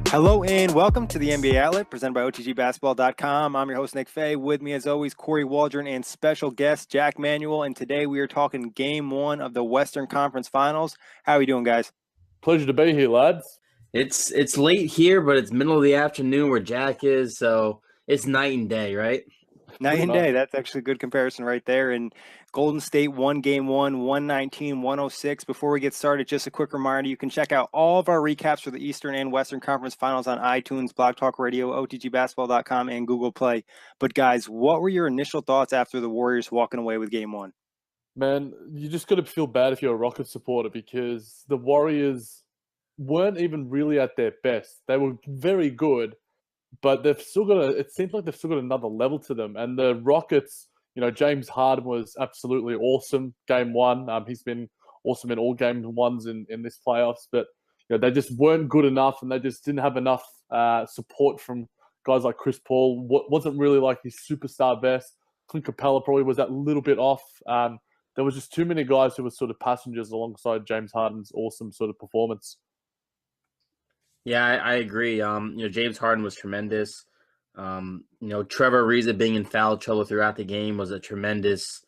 Hello and welcome to the NBA Outlet presented by OTGBasketball.com. I'm your host, Nick Fay. With me, as always, Kory, Waldron, and special guest, Jack Manuell. And today we are talking Game 1 of the Western Conference Finals. How are we doing, guys? Pleasure to be here, lads. It's late here, but it's middle of the afternoon where Jack is, so it's night and day, right? Night and day. That's actually a good comparison right there. And Golden State won Game 1, 119-106. Before we get started, just a quick reminder, you can check out all of our recaps for the Eastern and Western Conference Finals on iTunes, Blog Talk Radio, OTGBasketball.com, and Google Play. But, guys, what were your initial thoughts after the Warriors walking away with Game 1? Man, you just got to feel bad if you're a Rockets supporter because the Warriors weren't even really at their best. They were very good, but they've still got it seems like they've still got another level to them. And the Rockets, James Harden was absolutely awesome Game 1. He's been awesome in all Game 1s in this playoffs, but they just weren't good enough, and they just didn't have enough support from guys like Chris Paul. Wasn't really like his superstar best. Clint Capela probably was that little bit off. There was just too many guys who were sort of passengers alongside James Harden's awesome sort of performance. Yeah, I agree. James Harden was tremendous. Trevor Ariza being in foul trouble throughout the game was a tremendous,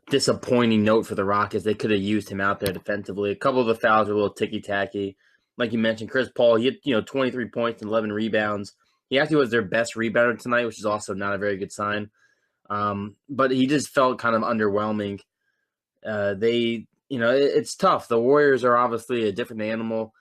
disappointing note for the Rockets. They could have used him out there defensively. A couple of the fouls were a little ticky-tacky. Like you mentioned, Chris Paul, he had 23 points and 11 rebounds. He actually was their best rebounder tonight, which is also not a very good sign. But he just felt kind of underwhelming. It's tough. The Warriors are obviously a different animal,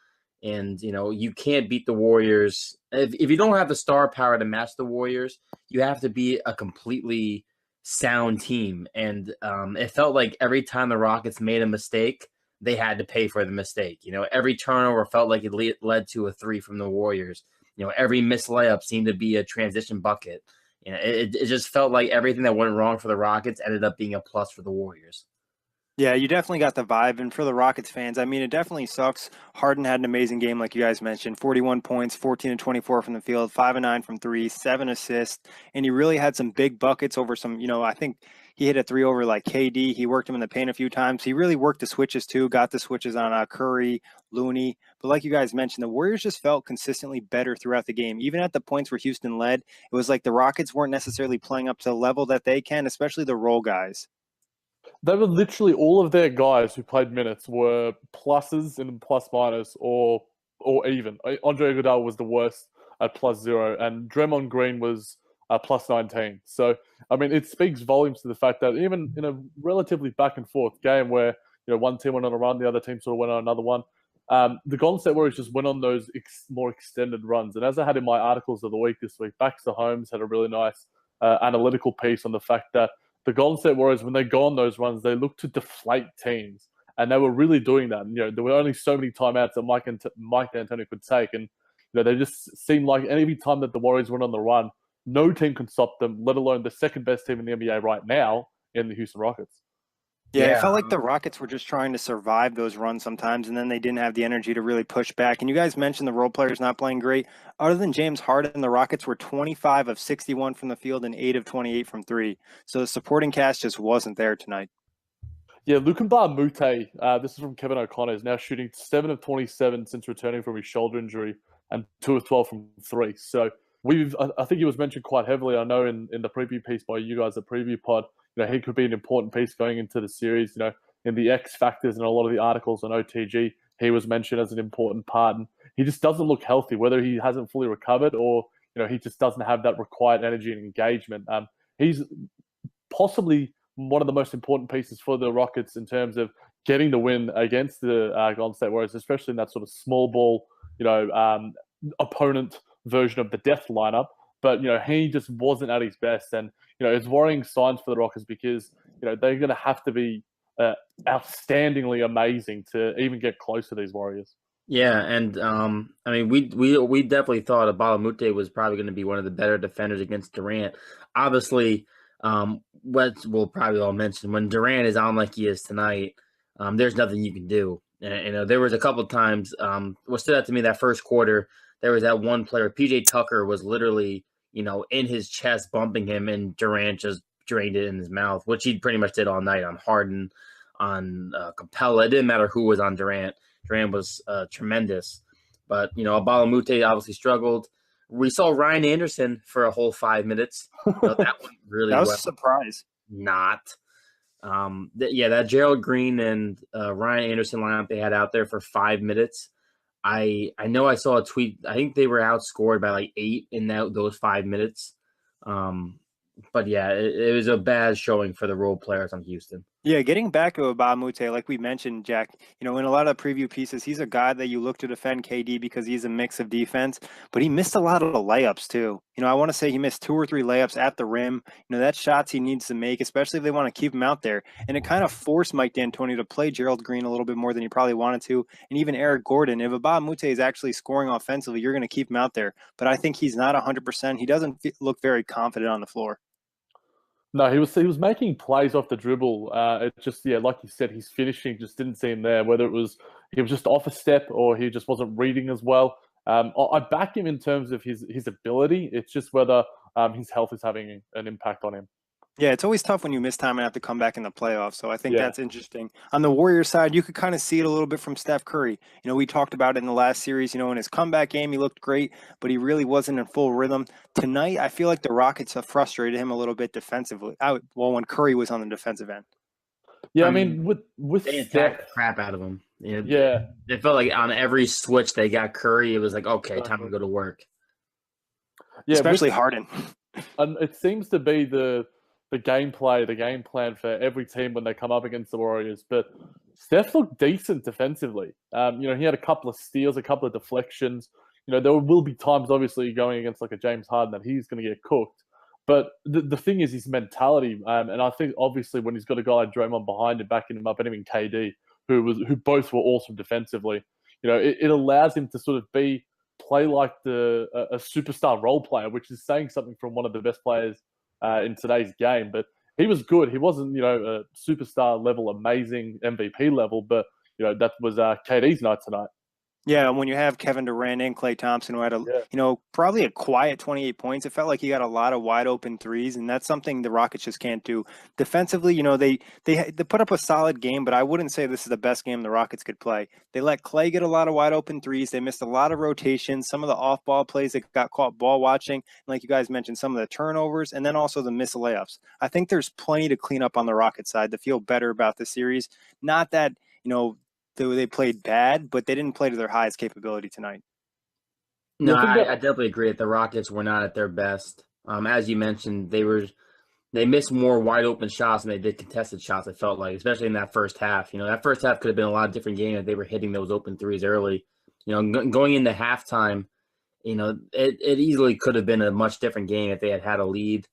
and, you can't beat the Warriors. If you don't have the star power to match the Warriors, you have to be a completely sound team. And it felt like every time the Rockets made a mistake, they had to pay for the mistake. Every turnover felt like it led to a three from the Warriors. Every missed layup seemed to be a transition bucket. It just felt like everything that went wrong for the Rockets ended up being a plus for the Warriors. Yeah, you definitely got the vibe. And for the Rockets fans, I mean, it definitely sucks. Harden had an amazing game, like you guys mentioned, 41 points, 14 and 24 from the field, 5 and 9 from 3, 7 assists. And he really had some big buckets over some, I think he hit a 3 over like KD. He worked him in the paint a few times. He really worked the switches too, got the switches on Curry, Looney. But like you guys mentioned, the Warriors just felt consistently better throughout the game. Even at the points where Houston led, it was like the Rockets weren't necessarily playing up to the level that they can, especially the role guys. They were literally all of their guys who played minutes were pluses and plus minus or even. Andre Iguodala was the worst at +0, and Draymond Green was +19. So, I mean, it speaks volumes to the fact that even in a relatively back and forth game where one team went on a run, the other team sort of went on another one, the Golden State Warriors just went on those more extended runs. And as I had in my articles of the week this week, Baxter Holmes had a really nice analytical piece on the fact that the Golden State Warriors, when they go on those runs, they look to deflate teams, and they were really doing that. And, there were only so many timeouts that Mike D'Antoni could take, and they just seemed like every time that the Warriors went on the run, no team could stop them, let alone the second best team in the NBA right now in the Houston Rockets. Yeah, it felt like the Rockets were just trying to survive those runs sometimes, and then they didn't have the energy to really push back. And you guys mentioned the role players not playing great. Other than James Harden, the Rockets were 25 of 61 from the field and 8 of 28 from 3. So the supporting cast just wasn't there tonight. Yeah, Luc Mbah A Moute, this is from Kevin O'Connor, is now shooting 7 of 27 since returning from his shoulder injury and 2 of 12 from 3. So I think he was mentioned quite heavily, I know, in the preview piece by you guys at Preview Pod. He could be an important piece going into the series. In the X factors and a lot of the articles on OTG, he was mentioned as an important part. And he just doesn't look healthy, whether he hasn't fully recovered or he just doesn't have that required energy and engagement. He's possibly one of the most important pieces for the Rockets in terms of getting the win against the Golden State Warriors, especially in that sort of small ball, opponent version of the death lineup. But, he just wasn't at his best. And, it's worrying signs for the Rockets because, they're going to have to be outstandingly amazing to even get close to these Warriors. Yeah, and I mean, we definitely thought Mbah A Moute was probably going to be one of the better defenders against Durant. Obviously, what we'll probably all mention, when Durant is on like he is tonight, there's nothing you can do. And, there was a couple of times, what stood out to me that first quarter, there was that one player, PJ Tucker was literally, in his chest bumping him, and Durant just drained it in his mouth, which he pretty much did all night on Harden, on Capela. It didn't matter who was on Durant. Durant was tremendous. But, A Moute obviously struggled. We saw Ryan Anderson for a whole 5 minutes. That went really That was well. a surprise. Not. That Gerald Green and Ryan Anderson lineup they had out there for 5 minutes. I know I saw a tweet. I think they were outscored by like 8 in those 5 minutes. But yeah, it was a bad showing for the role players on Houston. Yeah, getting back to Mbah A Moute, like we mentioned, Jack, in a lot of preview pieces, he's a guy that you look to defend KD because he's a mix of defense, but he missed a lot of the layups too. I want to say he missed 2 or 3 layups at the rim. That's shots he needs to make, especially if they want to keep him out there. And it kind of forced Mike D'Antoni to play Gerald Green a little bit more than he probably wanted to, and even Eric Gordon. If Mbah A Moute is actually scoring offensively, you're going to keep him out there. But I think he's not 100%. He doesn't look very confident on the floor. No, he was making plays off the dribble. It just, like you said, his finishing just didn't seem there. Whether it was he was just off a step or he just wasn't reading as well. I back him in terms of his ability. It's just whether his health is having an impact on him. Yeah, it's always tough when you miss time and have to come back in the playoffs. So I think that's interesting. On the Warriors side, you could kind of see it a little bit from Steph Curry. We talked about it in the last series. In his comeback game, he looked great, but he really wasn't in full rhythm. Tonight, I feel like the Rockets have frustrated him a little bit defensively. When Curry was on the defensive end. Yeah, I mean, with they Steph, attacked the crap out of him. Yeah. It felt like on every switch they got Curry, it was like, okay, time to go to work. Yeah, especially Harden. And it seems to be the game plan for every team when they come up against the Warriors. But Steph looked decent defensively. He had a couple of steals, a couple of deflections. There will be times, obviously, going against like a James Harden that he's going to get cooked. But the thing is his mentality. And I think, obviously, when he's got a guy like Draymond behind him, backing him up, and even KD, who both were awesome defensively, it allows him to sort of play like a superstar role player, which is saying something from one of the best players in today's game. But he was good. He wasn't, a superstar level, amazing MVP level, but that was KD's night tonight. Yeah, and when you have Kevin Durant and Klay Thompson, who had probably a quiet 28 points, it felt like he got a lot of wide open threes, and that's something the Rockets just can't do. Defensively, they put up a solid game, but I wouldn't say this is the best game the Rockets could play. They let Klay get a lot of wide open threes. They missed a lot of rotations, some of the off-ball plays that got caught ball watching, and like you guys mentioned, some of the turnovers, and then also the missed layups. I think there's plenty to clean up on the Rockets side to feel better about the series. Not that, they played bad, but they didn't play to their highest capability tonight. No, I definitely agree that the Rockets were not at their best. As you mentioned, they missed more wide open shots than they did contested shots. It felt like, especially in that first half. That first half could have been a lot of different game if they were hitting those open threes early. Going into halftime, it easily could have been a much different game if they had a lead.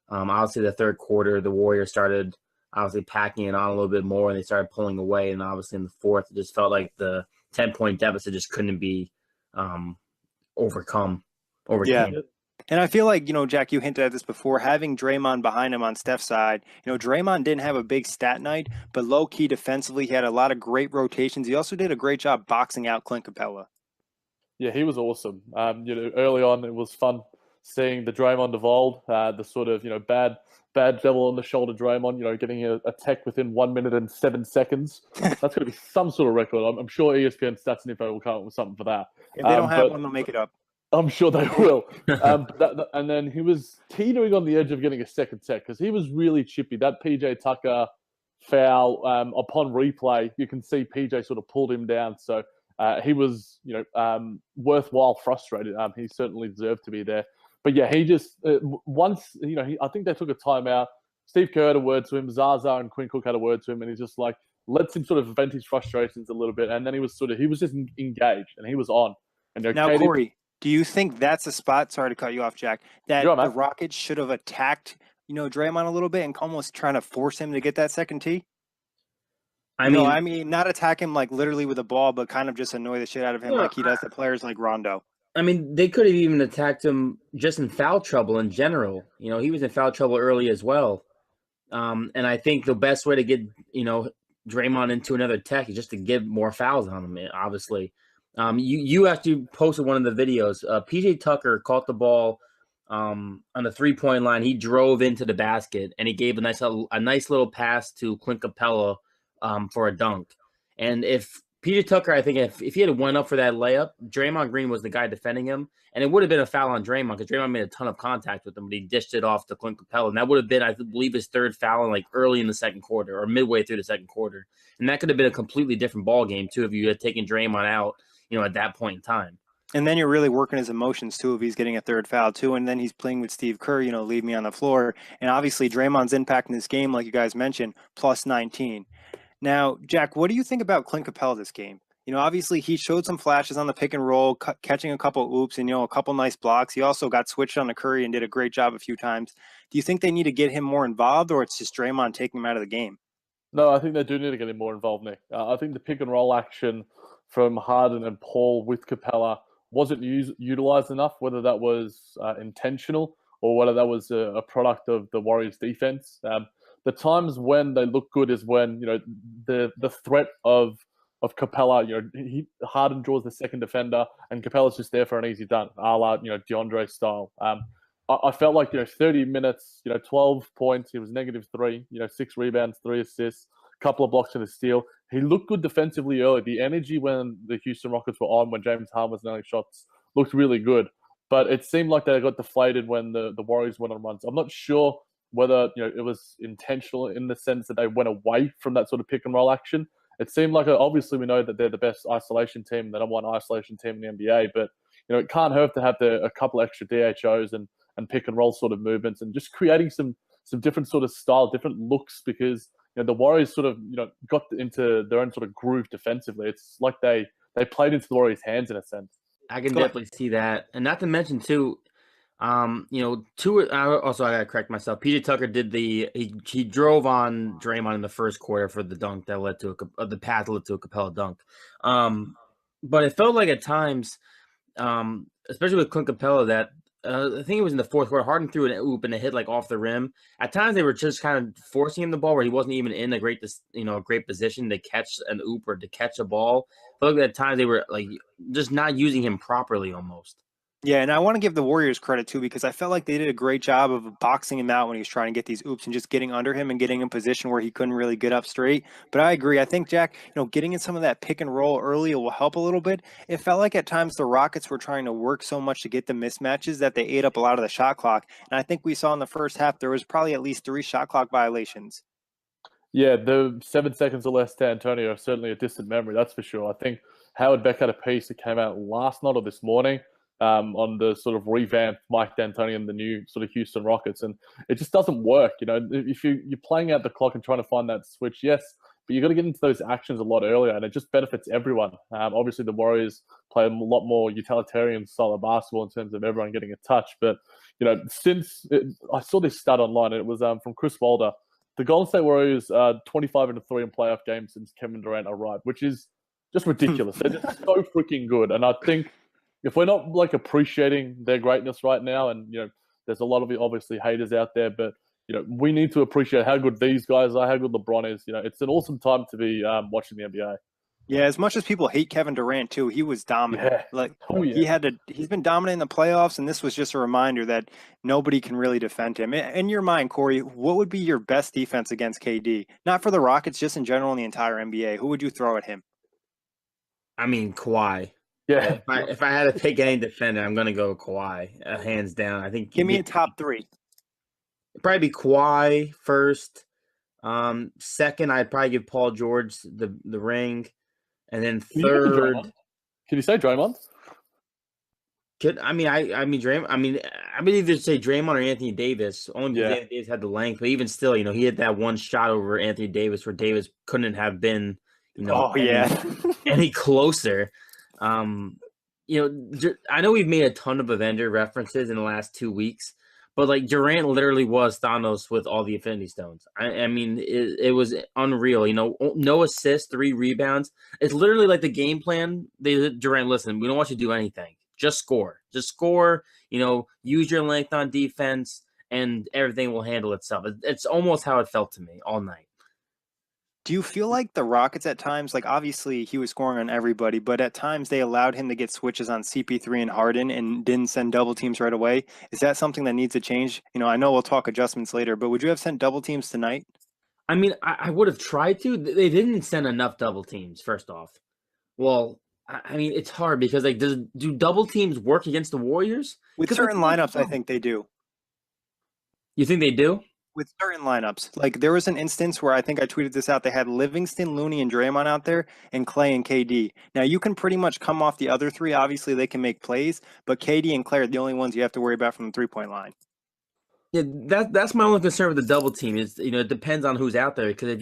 Obviously, the third quarter, the Warriors started obviously packing it on a little bit more, and they started pulling away. And obviously in the fourth, it just felt like the 10-point deficit just couldn't be overcome. Yeah. And I feel like, Jack, you hinted at this before, having Draymond behind him on Steph's side. Draymond didn't have a big stat night, but low-key defensively, he had a lot of great rotations. He also did a great job boxing out Clint Capela. Yeah, he was awesome. Early on, it was fun seeing the Draymond of old, the sort of, bad devil on the shoulder Draymond, getting a tech within 1 minute and 7 seconds. That's going to be some sort of record. I'm sure ESPN Stats and Info will come up with something for that. If they don't have one, they'll make it up. I'm sure they will. And then he was teetering on the edge of getting a second tech because he was really chippy. That PJ Tucker foul, upon replay, you can see PJ sort of pulled him down. So he was, worthwhile frustrated. He certainly deserved to be there. But yeah, he just once I think they took a timeout. Steve Kerr had a word to him. Zaza and Quinn Cook had a word to him, and he's just like lets him sort of vent his frustrations a little bit. And then he was just engaged and he was on. And now, Kory, do you think that's a spot? Sorry to cut you off, Jack. That the Rockets should have attacked Draymond a little bit and almost trying to force him to get that second tee. I mean, not attack him like literally with a ball, but kind of just annoy the shit out of him like he does to players like Rondo. I mean, they could have even attacked him just in foul trouble in general. He was in foul trouble early as well. And I think the best way to get, Draymond into another tech is just to give more fouls on him, obviously. You actually posted one of the videos. PJ Tucker caught the ball on the 3-point line. He drove into the basket and he gave a nice little pass to Clint Capela for a dunk. And if PJ Tucker, I think if he had went up for that layup, Draymond Green was the guy defending him, and it would have been a foul on Draymond because Draymond made a ton of contact with him, but he dished it off to Clint Capela, and that would have been, I believe, his third foul in like early in the second quarter or midway through the second quarter, and that could have been a completely different ball game too if you had taken Draymond out, at that point in time. And then you're really working his emotions too if he's getting a third foul too. And then he's playing with Steve Kerr, leave me on the floor. And obviously Draymond's impact in this game, like you guys mentioned, plus 19. Now, Jack, what do you think about Clint Capela this game? Obviously he showed some flashes on the pick and roll, catching a couple oops and, a couple nice blocks. He also got switched on to Curry and did a great job a few times. Do you think they need to get him more involved, or it's just Draymond taking him out of the game? No, I think they do need to get him more involved, Nick. I think the pick and roll action from Harden and Paul with Capela wasn't utilized enough, whether that was intentional or whether that was a product of the Warriors' defense. The times when they look good is when the threat of Capela, Harden draws the second defender and Capela's just there for an easy dunk, a la DeAndre style. I felt like 30 minutes, 12 points. He was -3, 6 rebounds, 3 assists, couple of blocks and a steal. He looked good defensively early. The energy when the Houston Rockets were on, when James Harden was nailing shots, looked really good. But it seemed like they got deflated when the Warriors went on runs. I'm not sure whether it was intentional in the sense that they went away from that sort of pick and roll action. It seemed like, obviously we know that they're the best isolation team, the #1 isolation team in the NBA, but it can't hurt to have a couple extra DHOs and pick and roll sort of movements and just creating some different sort of style, different looks, because the Warriors sort of got into their own sort of groove defensively. It's like they played into the Warriors' hands in a sense. I can definitely see that, and not to mention too, I gotta correct myself. PJ Tucker did he drove on Draymond in the first quarter for the dunk that led to the path led to a Capela dunk. But it felt like at times, especially with Clint Capela, that I think it was in the fourth quarter, Harden threw an oop and it hit like off the rim. At times they were just kind of forcing him the ball where he wasn't even in a great position to catch an oop or to catch a ball. But at times they were like just not using him properly almost. Yeah, and I want to give the Warriors credit too, because I felt like they did a great job of boxing him out when he was trying to get these oops and just getting under him and getting in position where he couldn't really get up straight. But I agree. I think, Jack, getting in some of that pick and roll early will help a little bit. It felt like at times the Rockets were trying to work so much to get the mismatches that they ate up a lot of the shot clock. And I think we saw in the first half there was probably at least 3 shot clock violations. Yeah, the 7 seconds or less to Antonio are certainly a distant memory, that's for sure. I think Howard Beck had a piece that came out last night or this morning on the sort of revamped Mike D'Antoni and the new sort of Houston Rockets, and it just doesn't work. If you're playing out the clock and trying to find that switch, yes, but you got to get into those actions a lot earlier, and it just benefits everyone. Obviously, the Warriors play a lot more utilitarian style of basketball in terms of everyone getting a touch. But I saw this stat online, and it was from Chris Walder. The Golden State Warriors are 25-3 in playoff games since Kevin Durant arrived, which is just ridiculous. They're just so freaking good, and I think if we're not appreciating their greatness right now, and there's a lot of obviously haters out there, but we need to appreciate how good these guys are, how good LeBron is. It's an awesome time to be watching the NBA. Yeah, as much as people hate Kevin Durant too, he was dominant. Yeah. He's been dominant in the playoffs, and this was just a reminder that nobody can really defend him. In your mind, Kory, what would be your best defense against KD? Not for the Rockets, just in general in the entire NBA. Who would you throw at him? I mean, Kawhi. Yeah. If I had to pick any defender, I'm gonna go Kawhi, hands down. I think. Give me a top 3. It'd probably be Kawhi first. Second, I'd probably give Paul George the ring. And then third, can you say Draymond? Draymond. I would either say Draymond or Anthony Davis. Only because Anthony Davis had the length, but even still, he had that one shot over Anthony Davis where Davis couldn't have been, any closer. I know we've made a ton of Avenger references in the last 2 weeks, but like Durant literally was Thanos with all the Infinity Stones. It was unreal. No assists, 3 rebounds. It's literally like the game plan. Durant, listen, we don't want you to do anything. Just score. Use your length on defense, and everything will handle itself. It's almost how it felt to me all night. Do you feel like the Rockets at times, like obviously he was scoring on everybody, but at times they allowed him to get switches on CP3 and Harden and didn't send double teams right away? Is that something that needs to change? I know we'll talk adjustments later, but would you have sent double teams tonight? I mean, I would have tried to. They didn't send enough double teams, first off. Well, I mean, it's hard because like, do double teams work against the Warriors? With Because certain lineups, I think they do. You think they do? With certain lineups. Like there was an instance where I think I tweeted this out. They had Livingston, Looney, and Draymond out there, and Klay and KD. Now you can pretty much come off the other three. Obviously, they can make plays, but KD and Klay are the only ones you have to worry about from the 3-point line. Yeah, that's my only concern with the double team is it depends on who's out there because if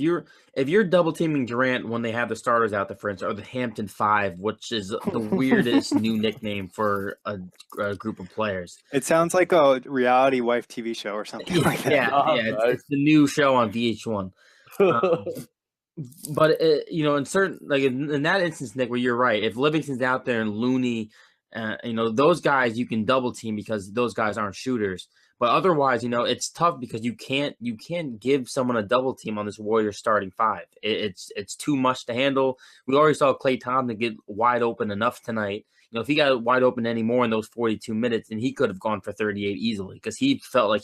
you're double teaming Durant when they have the starters out there, for instance, or the Hampton Five, which is the weirdest new nickname for a group of players. It sounds like a reality wife TV show or something like that. It's the new show on VH1. But in certain in that instance, Nick, where you're right, if Livingston's out there and Looney, those guys you can double team because those guys aren't shooters. But otherwise, it's tough because you can't give someone a double team on this Warriors starting five. It's too much to handle. We already saw Klay Thompson get wide open enough tonight. If he got wide open anymore in those 42 minutes, then he could have gone for 38 easily because he felt like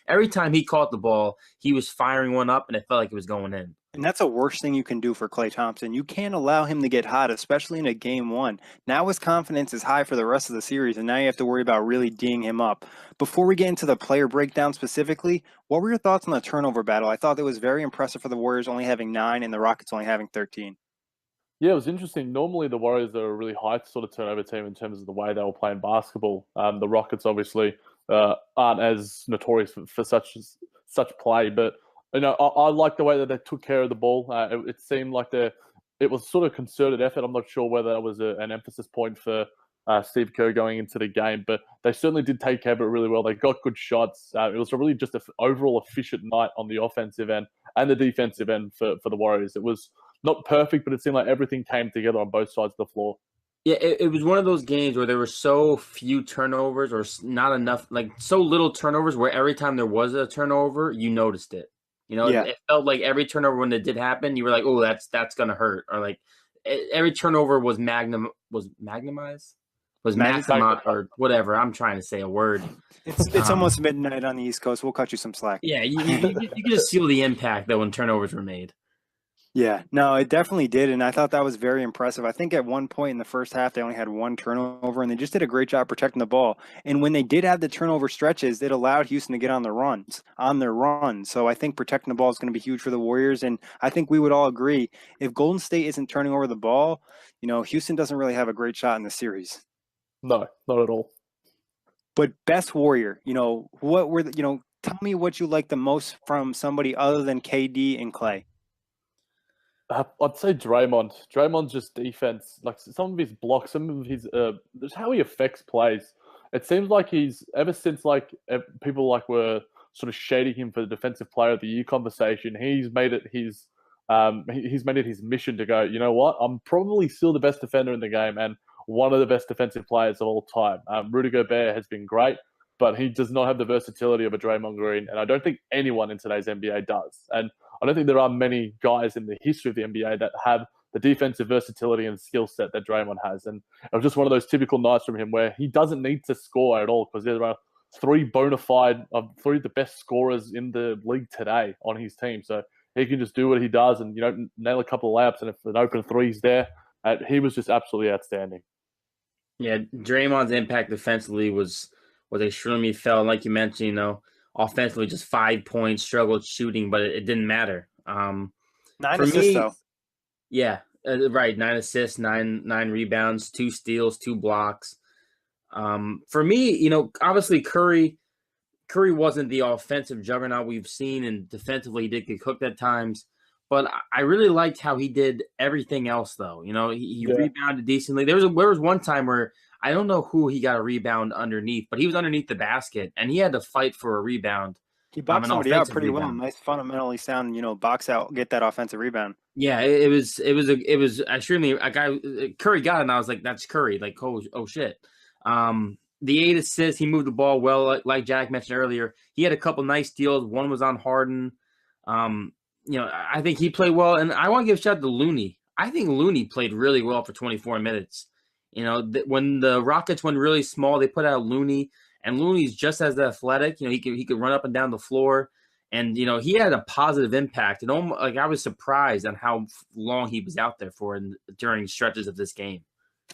every time he caught the ball, he was firing one up and it felt like it was going in. And that's the worst thing you can do for Klay Thompson. You can't allow him to get hot, especially in a game one. Now his confidence is high for the rest of the series, and now you have to worry about really D'ing him up. Before we get into the player breakdown specifically, what were your thoughts on the turnover battle? I thought it was very impressive for the Warriors only having 9 and the Rockets only having 13. Yeah, it was interesting. Normally, the Warriors are a really high sort of turnover team in terms of the way they were playing basketball. The Rockets obviously aren't as notorious for such play, but I like the way that they took care of the ball. It seemed like it was sort of concerted effort. I'm not sure whether that was an emphasis point for Steve Kerr going into the game, but they certainly did take care of it really well. They got good shots. It was really just an overall efficient night on the offensive end and the defensive end for the Warriors. It was not perfect, but it seemed like everything came together on both sides of the floor. Yeah, it was one of those games where there were so few turnovers or not enough, like so little turnovers where every time there was a turnover, you noticed it. It felt like every turnover when it did happen, you were like, oh, that's going to hurt. Or like every turnover was maximized or whatever. I'm trying to say a word. It's almost midnight on the East Coast. We'll cut you some slack. Yeah, you can just feel the impact though when turnovers were made. Yeah, no, it definitely did, and I thought that was very impressive. I think at one point in the first half, they only had 1 turnover, and they just did a great job protecting the ball. And when they did have the turnover stretches, it allowed Houston to get on their run. So I think protecting the ball is going to be huge for the Warriors, and I think we would all agree if Golden State isn't turning over the ball, Houston doesn't really have a great shot in the series. No, not at all. But best Warrior, what were tell me what you like the most from somebody other than KD and Klay. I'd say Draymond. Draymond's just defense, like some of his blocks, some of his just how he affects plays. It seems like he's ever since people were sort of shading him for the defensive player of the year conversation. He's made it his mission to go. You know what? I'm probably still the best defender in the game and one of the best defensive players of all time. Rudy Gobert has been great, but he does not have the versatility of a Draymond Green, and I don't think anyone in today's NBA does. And I don't think there are many guys in the history of the NBA that have the defensive versatility and skill set that Draymond has. And it was just one of those typical nights from him where he doesn't need to score at all because there are three of the best scorers in the league today on his team. So he can just do what he does and, nail a couple of layups, and if an open three's there, he was just absolutely outstanding. Yeah, Draymond's impact defensively was extremely felt. Like you mentioned, offensively, just 5 points, struggled shooting, but it didn't matter. 9 assists, though. Yeah, right. 9 assists, nine rebounds, 2 steals, 2 blocks. For me, obviously Curry wasn't the offensive juggernaut we've seen, and defensively he did get cooked at times. But I really liked how he did everything else, though. He rebounded decently. There was one time where I don't know who he got a rebound underneath, but he was underneath the basket, and he had to fight for a rebound. He boxed somebody out pretty well. Nice, fundamentally sound, box out, get that offensive rebound. Yeah, it was extremely a guy. Curry got it, and I was like, that's Curry. Like, oh shit. The 8 assists, he moved the ball well, like Jack mentioned earlier. He had a couple nice steals. One was on Harden. I think he played well, and I want to give a shout out to Looney. I think Looney played really well for 24 minutes. When the Rockets went really small, they put out Looney, and Looney's just as athletic. He could run up and down the floor, and he had a positive impact. And almost, I was surprised on how long he was out there for during stretches of this game.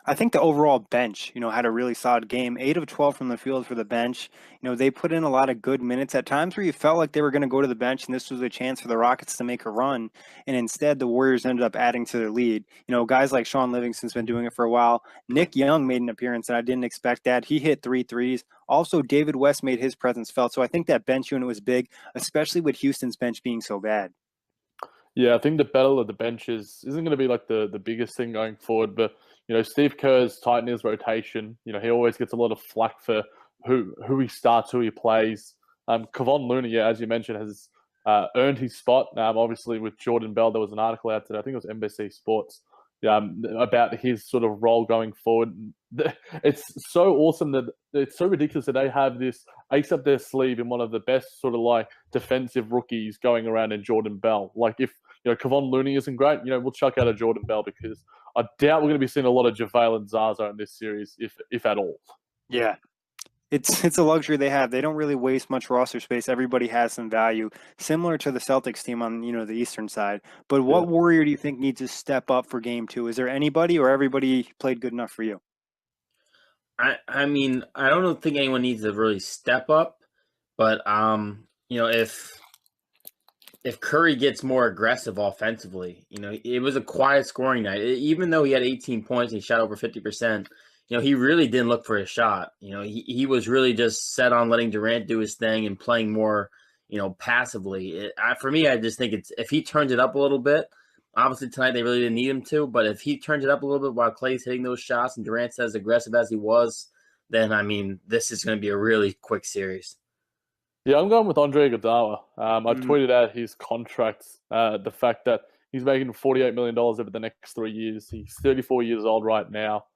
I think the overall bench, had a really solid game. 8 of 12 from the field for the bench. They put in a lot of good minutes at times where you felt like they were going to go to the bench and this was a chance for the Rockets to make a run. And instead, the Warriors ended up adding to their lead. Guys like Sean Livingston's been doing it for a while. Nick Young made an appearance, and I didn't expect that. He hit 3 threes. Also, David West made his presence felt. So I think that bench unit was big, especially with Houston's bench being so bad. Yeah, I think the battle of the benches isn't going to be like the biggest thing going forward, but Steve Kerr's tightened his rotation. He always gets a lot of flack for who he starts, who he plays. Kevon Looney, yeah, as you mentioned, has earned his spot. Obviously, with Jordan Bell, there was an article out today. I think it was NBC Sports about his sort of role going forward. It's so awesome that it's so ridiculous that they have this ace up their sleeve in one of the best sort of like defensive rookies going around in Jordan Bell. Like if Kevon Looney isn't great, we'll chuck out a Jordan Bell because I doubt we're going to be seeing a lot of JaVale and Zaza in this series, if at all. Yeah. It's a luxury they have. They don't really waste much roster space. Everybody has some value, similar to the Celtics team on the Eastern side. But what Warrior do you think needs to step up for Game 2? Is there anybody, or everybody played good enough for you? I mean, I don't think anyone needs to really step up, but if Curry gets more aggressive offensively, it was a quiet scoring night. Even though he had 18 points, he shot over 50%. He really didn't look for a shot. He was really just set on letting Durant do his thing and playing more, passively. For me, I just think if he turns it up a little bit, obviously tonight they really didn't need him to, but if he turns it up a little bit while Klay's hitting those shots and Durant's as aggressive as he was, then, this is going to be a really quick series. Yeah, I'm going with Andre Iguodala. I tweeted out his contract, the fact that he's making $48 million over the next 3 years. He's 34 years old right now.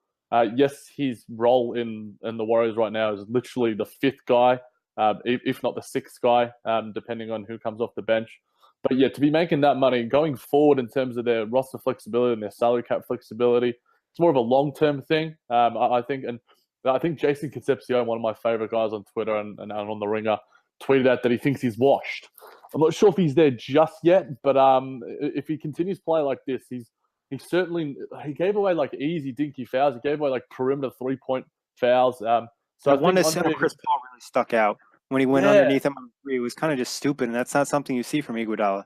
Yes, his role in the Warriors right now is literally the 5th guy, if not the 6th guy, depending on who comes off the bench. But yeah, to be making that money going forward in terms of their roster flexibility and their salary cap flexibility, it's more of a long-term thing, I think. And I think Jason Concepcion, one of my favorite guys on Twitter and on The Ringer, tweeted out that he thinks he's washed. I'm not sure if he's there just yet, but if he continues to play like this, he gave away like easy dinky fouls. He gave away like perimeter 3-point fouls. So I want to say Chris Paul really stuck out when he went underneath him on 3. It was kind of just stupid, and that's not something you see from Iguodala.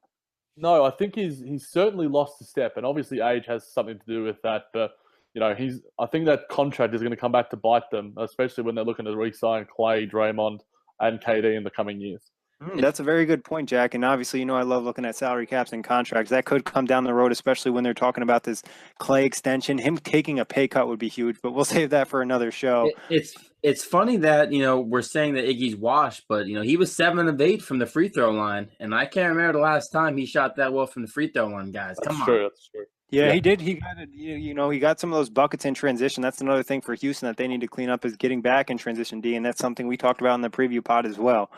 No, I think he's certainly lost a step, and obviously age has something to do with that. But I think that contract is going to come back to bite them, especially when they're looking to re-sign Klay, Draymond, and KD in the coming years. That's a very good point, Jack. And obviously, I love looking at salary caps and contracts. That could come down the road, especially when they're talking about this Klay extension. Him taking a pay cut would be huge, but we'll save that for another show. It's funny that, we're saying that Iggy's washed, but, he was 7 of 8 from the free throw line. And I can't remember the last time he shot that well from the free throw line, guys. Come on. That's true. Yeah, he did. He got he got some of those buckets in transition. That's another thing for Houston that they need to clean up is getting back in transition D, and that's something we talked about in the preview pod as well.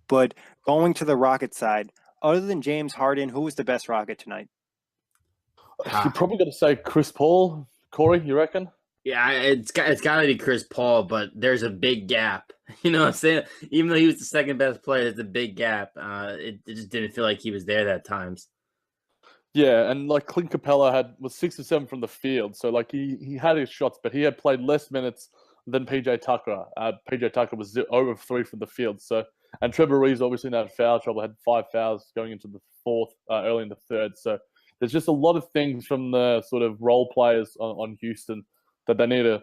But going to the Rocket side, other than James Harden, who was the best Rocket tonight? You're probably going to say Chris Paul. Kory, you reckon? Yeah, it's got to be Chris Paul, but there's a big gap. You know what I'm saying? Even though he was the second best player, there's a big gap. It just didn't feel like he was there at times. Yeah, and like Clint Capela was 6 of 7 from the field, so like he had his shots, but he had played less minutes than PJ Tucker. PJ Tucker was 0 of 3 from the field. So, and Trevor Reeves obviously in that foul trouble, had 5 fouls going into the 4th, early in the 3rd. So there's just a lot of things from the sort of role players on Houston that they need to,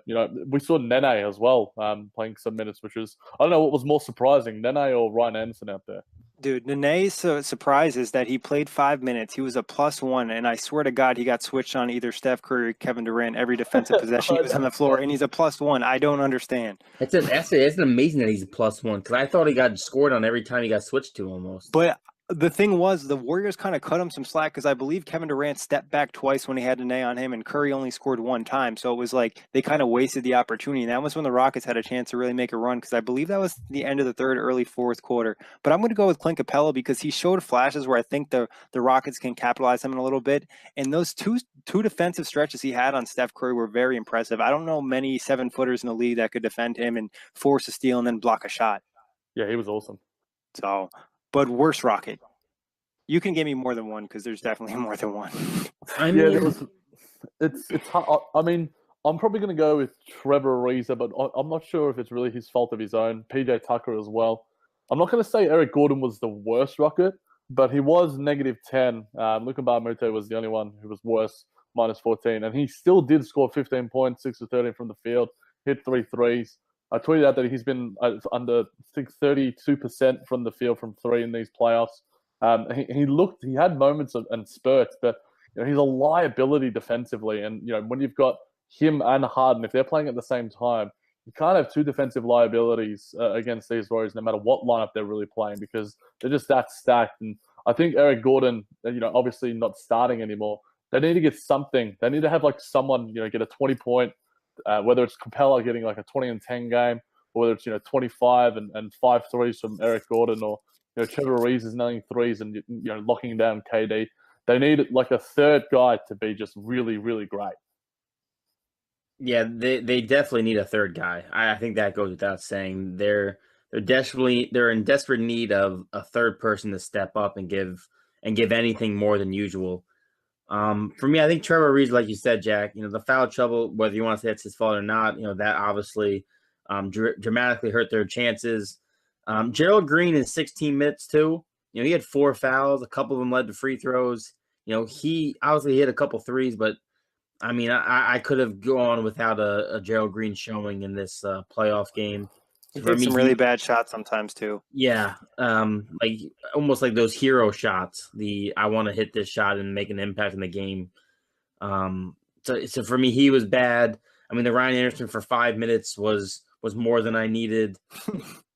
we saw Nene as well playing some minutes, which is, I don't know what was more surprising, Nene or Ryan Anderson out there. Dude, Nene's surprise is that he played 5 minutes. He was a +1, and I swear to God, he got switched on either Steph Curry or Kevin Durant every defensive possession he was on the floor, and he's a +1. I don't understand. It's amazing that he's a +1 because I thought he got scored on every time he got switched to almost. But The thing was, the Warriors kind of cut him some slack because I believe Kevin Durant stepped back twice when he had an A on him, and Curry only scored one time. So it was like they kind of wasted the opportunity. And that was when the Rockets had a chance to really make a run because I believe that was the end of the third, early fourth quarter. But I'm going to go with Clint Capela because he showed flashes where I think the Rockets can capitalize him in a little bit. And those two defensive stretches he had on Steph Curry were very impressive. I don't know many 7-footers in the league that could defend him and force a steal and then block a shot. Yeah, he was awesome. So, but worst Rocket. You can give me more than one because there's definitely more than one. I mean, it's hard. I mean, I'm probably going to go with Trevor Ariza, but I'm not sure if it's really his fault of his own. PJ Tucker as well. I'm not going to say Eric Gordon was the worst Rocket, but he was -10. Luc Mbah A Moute was the only one who was worse, -14, and he still did score 15 points, 6 of 13 from the field, hit 3 threes. I tweeted out that he's been under, I think, 32% from the field from 3 in these playoffs. He had moments and spurts, but he's a liability defensively. And when you've got him and Harden, if they're playing at the same time, you can't have 2 defensive liabilities against these Warriors, no matter what lineup they're really playing, because they're just that stacked. And I think Eric Gordon, obviously not starting anymore. They need to get something. They need to have someone, get a 20-point. Whether it's Capela getting a 20 and 10 game, or whether it's 25 and 5 threes from Eric Gordon, or Trevor Ariza is nailing threes and locking down KD. They need a third guy to be just really, really great. Yeah, they definitely need a third guy. I think that goes without saying. They're in desperate need of a third person to step up and give anything more than usual. For me, I think Trevor Ariza, like you said, Jack, the foul trouble, whether you want to say it's his fault or not, that obviously dramatically hurt their chances. Gerald Green in 16 minutes too. He had 4 fouls, a couple of them led to free throws. He obviously hit a couple threes, but I mean, I could have gone without a Gerald Green showing in this playoff game. He hit some really bad shots sometimes too. Yeah, almost like those hero shots. I want to hit this shot and make an impact in the game. So for me, he was bad. I mean, the Ryan Anderson for 5 minutes was more than I needed,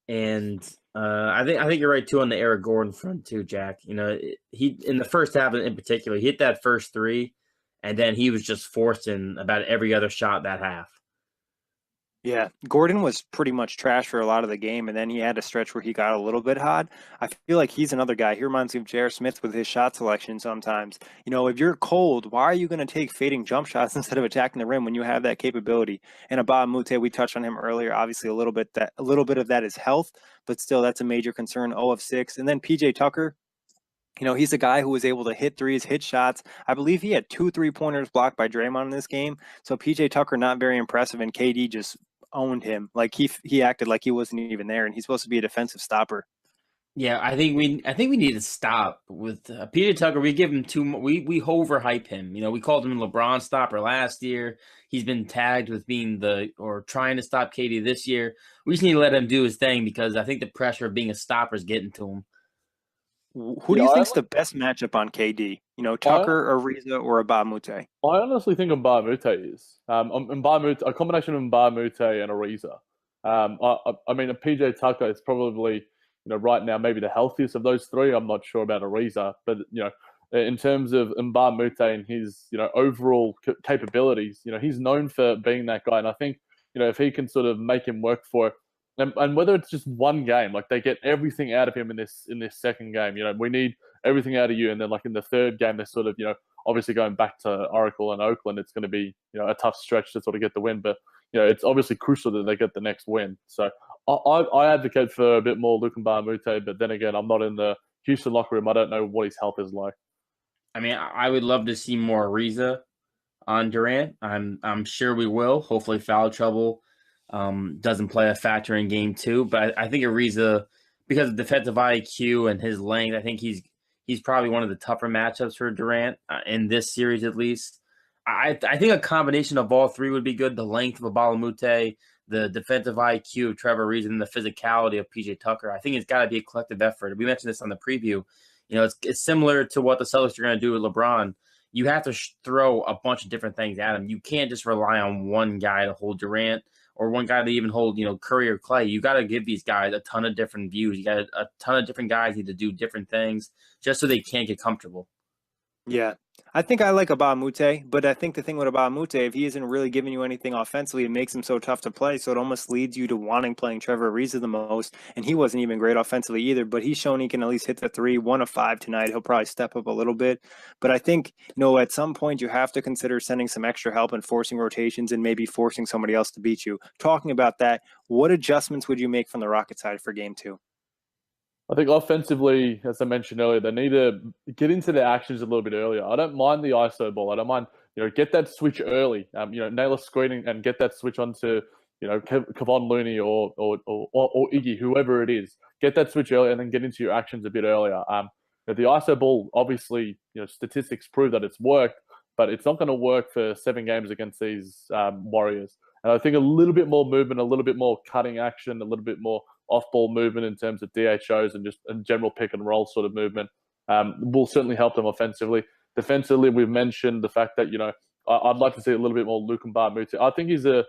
and I think you're right too on the Eric Gordon front too, Jack. He in the first half in particular, he hit that first 3, and then he was just forcing about every other shot that half. Yeah, Gordon was pretty much trash for a lot of the game, and then he had a stretch where he got a little bit hot. I feel like he's another guy. He reminds me of J.R. Smith with his shot selection sometimes. If you're cold, why are you going to take fading jump shots instead of attacking the rim when you have that capability? And Mbah A Moute, we touched on him earlier. Obviously, a little bit of that is health, but still, that's a major concern. 0 of 6, and then PJ Tucker. He's a guy who was able to hit threes, hit shots. I believe he had 2 3-pointers blocked by Draymond in this game. So PJ Tucker not very impressive, and KD just owned him. Like he acted like he wasn't even there, and he's supposed to be a defensive stopper. Yeah, I think we need to stop with PJ Tucker. We give him we overhype him. We called him LeBron stopper last year. He's been tagged with being trying to stop KD this year. We just need to let him do his thing because I think the pressure of being a stopper is getting to him. Who do you think's the best matchup on KD? Tucker, Ariza, or Mbah A Moute? I honestly think Mbah A Moute is. Mbah A Moute, a combination of Mbah A Moute and Ariza. I mean, a PJ Tucker is probably, right now maybe the healthiest of those 3. I'm not sure about Ariza, but in terms of Mbah A Moute and his overall capabilities, he's known for being that guy, and I think if he can sort of make him work for it. And whether it's just one game, they get everything out of him in this second game. We need everything out of you, and then in the third game, they're sort of obviously going back to Oracle and Oakland. It's going to be a tough stretch to sort of get the win, but it's obviously crucial that they get the next win. So I advocate for a bit more Luc Mbah A Moute, but then again, I'm not in the Houston locker room. I don't know what his health is like. I mean, I would love to see more Ariza on Durant. I'm sure we will. Hopefully, foul trouble doesn't play a factor in game 2, but I think Ariza, because of defensive IQ and his length, I think he's probably one of the tougher matchups for Durant in this series at least. I think a combination of all 3 would be good. The length of Mbah A Moute, the defensive IQ of Trevor Ariza, and the physicality of PJ Tucker. I think it's got to be a collective effort. We mentioned this on the preview. It's similar to what the Celtics are going to do with LeBron. You have to throw a bunch of different things at him. You can't just rely on one guy to hold Durant or one guy to even hold, Curry or Klay. You got to give these guys a ton of different views. You got a ton of different guys need to do different things just so they can't get comfortable. Yeah. I think I like Mbah A Moute, but I think the thing with Mbah A Moute, if he isn't really giving you anything offensively, it makes him so tough to play. So it almost leads you to wanting playing Trevor Ariza the most. And he wasn't even great offensively either, but he's shown he can at least hit the three, 1 of 5 tonight. He'll probably step up a little bit. But I think, at some point you have to consider sending some extra help and forcing rotations and maybe forcing somebody else to beat you. Talking about that, what adjustments would you make from the Rocket side for game 2? I think offensively, as I mentioned earlier, they need to get into their actions a little bit earlier. I don't mind the ISO ball. I don't mind, get that switch early. Nail a screening and get that switch onto, Kevon Looney or Iggy, whoever it is. Get that switch early and then get into your actions a bit earlier. The ISO ball, obviously, statistics prove that it's worked, but it's not going to work for 7 games against these Warriors. And I think a little bit more movement, a little bit more cutting action, a little bit more off-ball movement in terms of DHOs and just a general pick and roll sort of movement will certainly help them offensively. Defensively, we've mentioned the fact that, I'd like to see a little bit more Luc Mbah A Moute. I think he's a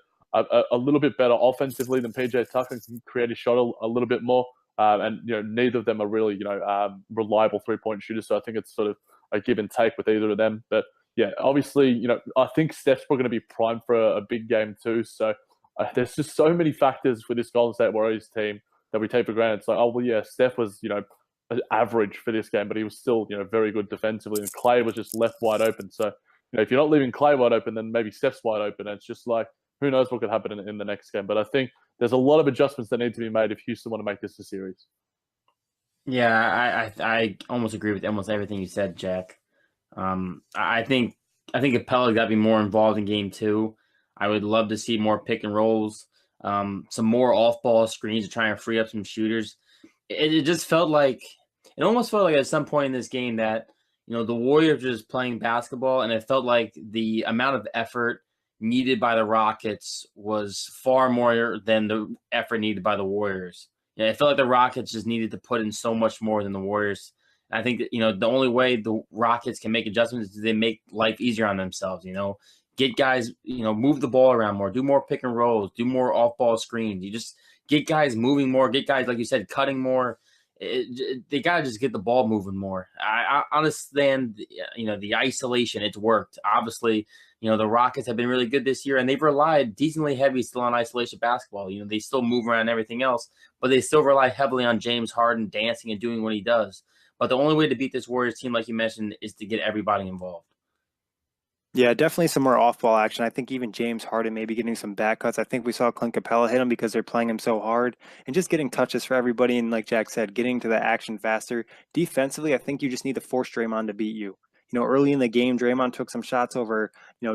little bit better offensively than PJ Tucker and can create his shot a little bit more. And neither of them are really, reliable three-point shooters. So I think it's sort of a give and take with either of them. But yeah, obviously, I think Steph's probably going to be primed for a big game too. So there's just so many factors for this Golden State Warriors team that we take for granted. It's like, oh, well, yeah, Steph was, average for this game, but he was still, very good defensively. And Klay was just left wide open. So, if you're not leaving Klay wide open, then maybe Steph's wide open. And it's just like, who knows what could happen in the next game. But I think there's a lot of adjustments that need to be made if Houston want to make this a series. Yeah, I almost agree with almost everything you said, Jack. I think Capela got to be more involved in game 2. I would love to see more pick and rolls, some more off-ball screens to try and free up some shooters. It just felt like – it almost felt like at some point in this game that, the Warriors were just playing basketball, and it felt like the amount of effort needed by the Rockets was far more than the effort needed by the Warriors. It felt like the Rockets just needed to put in so much more than the Warriors. I think that, the only way the Rockets can make adjustments is they make life easier on themselves, Get guys, move the ball around more, do more pick and rolls, do more off-ball screens. You just get guys moving more, get guys, like you said, cutting more. They got to just get the ball moving more. I understand, the isolation, it's worked. Obviously, the Rockets have been really good this year, and they've relied decently heavy still on isolation basketball. They still move around everything else, but they still rely heavily on James Harden dancing and doing what he does. But the only way to beat this Warriors team, like you mentioned, is to get everybody involved. Yeah, definitely some more off-ball action. I think even James Harden maybe getting some back cuts. I think we saw Clint Capela hit him because they're playing him so hard. And just getting touches for everybody. And like Jack said, getting to that action faster. Defensively, I think you just need to force Draymond to beat you. Early in the game, Draymond took some shots over,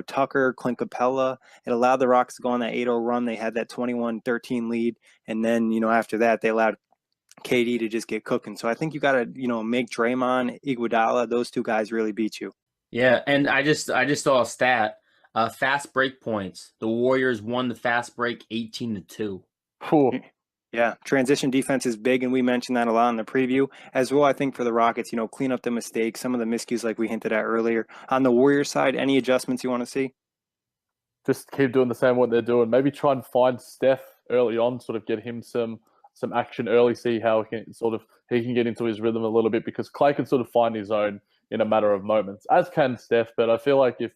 Tucker, Clint Capela. It allowed the Rockets to go on that 8-0 run. They had that 21-13 lead. And then, after that, they allowed KD to just get cooking. So I think you got to, make Draymond, Iguodala, those two guys really beat you. Yeah, and I just saw a stat. Fast break points. The Warriors won the fast break 18-2. Yeah, transition defense is big, and we mentioned that a lot in the preview. As well, I think for the Rockets, clean up the mistakes, some of the miscues like we hinted at earlier. On the Warriors side, any adjustments you want to see? Just keep doing the same what they're doing. Maybe try and find Steph early on, sort of get him some action early, see how he can get into his rhythm a little bit, because Klay can sort of find his own in a matter of moments, as can Steph. But I feel like if,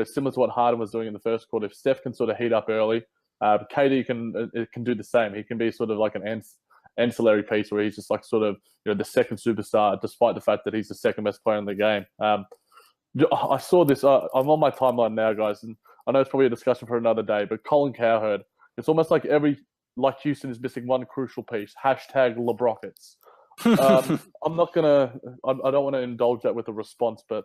similar to what Harden was doing in the first quarter, if Steph can sort of heat up early, KD can do the same. He can be sort of like an ancillary piece where he's just like sort of, the second superstar, despite the fact that he's the second best player in the game. I saw this, I'm on my timeline now, guys, and I know it's probably a discussion for another day, but Colin Cowherd, it's almost like Houston is missing one crucial piece, #LeBrockets. I'm not gonna. I don't want to indulge that with a response, but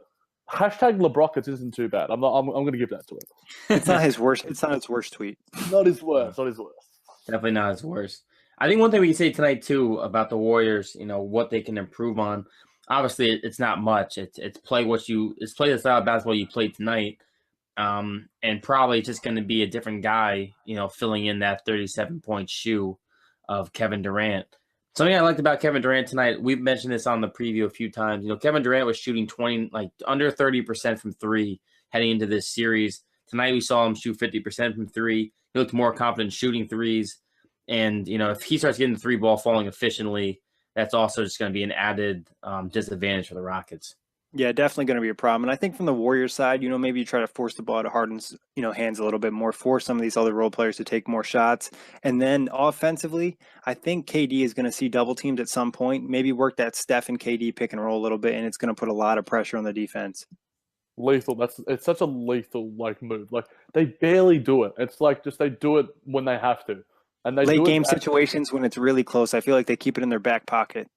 #LeBrockets isn't too bad. I'm gonna give that to him. It's not his worst. It's not his worst tweet. Not his worst. Not his worst. Definitely not his worst. I think one thing we can say tonight too about the Warriors, what they can improve on. Obviously, it's not much. It's play the style of basketball you played tonight, and probably just going to be a different guy, filling in that 37-point shoe of Kevin Durant. Something I liked about Kevin Durant tonight, we've mentioned this on the preview a few times. Kevin Durant was shooting under 30% from 3 heading into this series. Tonight we saw him shoot 50% from three. He looked more confident shooting threes. And, if he starts getting the three ball falling efficiently, that's also just going to be an added disadvantage for the Rockets. Yeah, definitely going to be a problem. And I think from the Warriors side, maybe you try to force the ball to Harden's, hands a little bit more, force some of these other role players to take more shots. And then offensively, I think KD is going to see double teamed at some point, maybe work that Steph and KD pick and roll a little bit, and it's going to put a lot of pressure on the defense. Lethal. It's such a lethal move. Like, they barely do it. It's like just they do it when they have to. And they late do game it situations when it's really close, I feel like they keep it in their back pocket.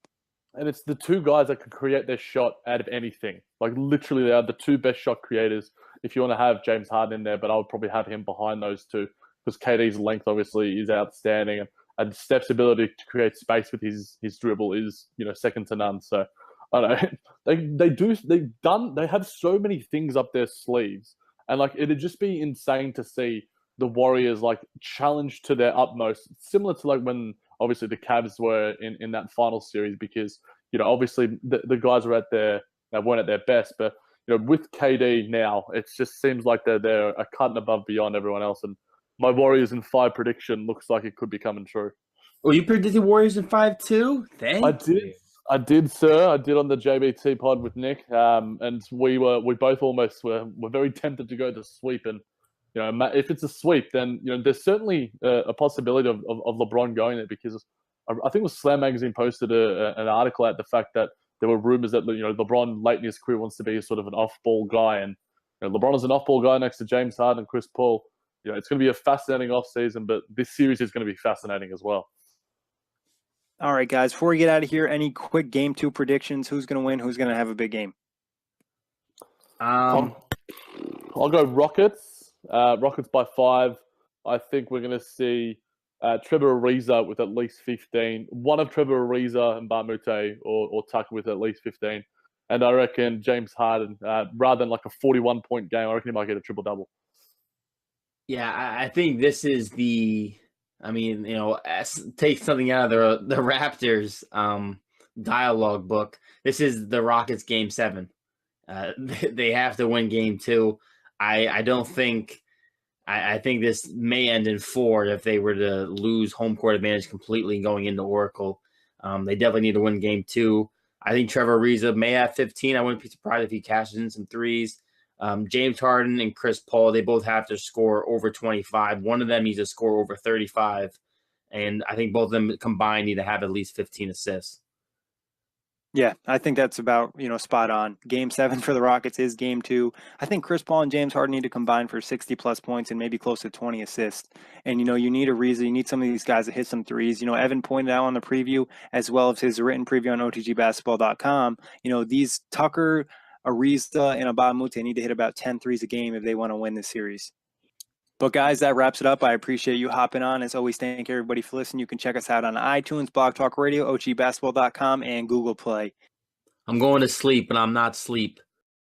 And it's the two guys that can create their shot out of anything. Like, literally, they are the two best shot creators. If you want to have James Harden in there, but I would probably have him behind those two because KD's length obviously is outstanding, and Steph's ability to create space with his dribble is second to none. So I don't know. They have so many things up their sleeves, and like it'd just be insane to see the Warriors like challenged to their utmost, similar to like when obviously the Cavs were in that final series, because obviously the guys were weren't at their best, but with KD now, it just seems like they're a cut above beyond everyone else. And my Warriors in 5 prediction looks like it could be coming true. Oh, you predicted Warriors in 5 too? Thank you. I did, sir. I did on the JBT pod with Nick, and we both almost were very tempted to go to sweep. And if it's a sweep, then there's certainly a possibility of LeBron going there, because I think it was Slam Magazine posted an article at the fact that there were rumors that LeBron late in his career wants to be sort of an off-ball guy, and LeBron is an off-ball guy next to James Harden and Chris Paul. It's going to be a fascinating off-season, but this series is going to be fascinating as well. All right, guys, before we get out of here, any quick Game 2 predictions? Who's going to win? Who's going to have a big game? I'll go Rockets. Rockets by 5. I think we're going to see Trevor Ariza with at least 15. One of Trevor Ariza and Mbah A Moute or Tucker with at least 15. And I reckon James Harden, rather than like a 41-point game, I reckon he might get a triple-double. Yeah, I think this is take something out of the Raptors dialogue book. This is the Rockets game 7. They have to win game 2. I think this may end in 4 if they were to lose home court advantage completely going into Oracle. They definitely need to win game 2. I think Trevor Ariza may have 15. I wouldn't be surprised if he cashes in some threes. James Harden and Chris Paul, they both have to score over 25. One of them needs to score over 35. And I think both of them combined need to have at least 15 assists. Yeah, I think that's about, spot on. Game 7 for the Rockets is game 2. I think Chris Paul and James Harden need to combine for 60-plus points and maybe close to 20 assists. And, you need Ariza. You need some of these guys to hit some threes. Evan pointed out on the preview, as well as his written preview on OTGbasketball.com, these Tucker, Ariza, and Mbah A Moute need to hit about 10 threes a game if they want to win this series. But guys, that wraps it up. I appreciate you hopping on. As always, thank everybody for listening. You can check us out on iTunes, Blog Talk Radio, OTGbasketball.com, and Google Play. I'm going to sleep, and I'm not sleep.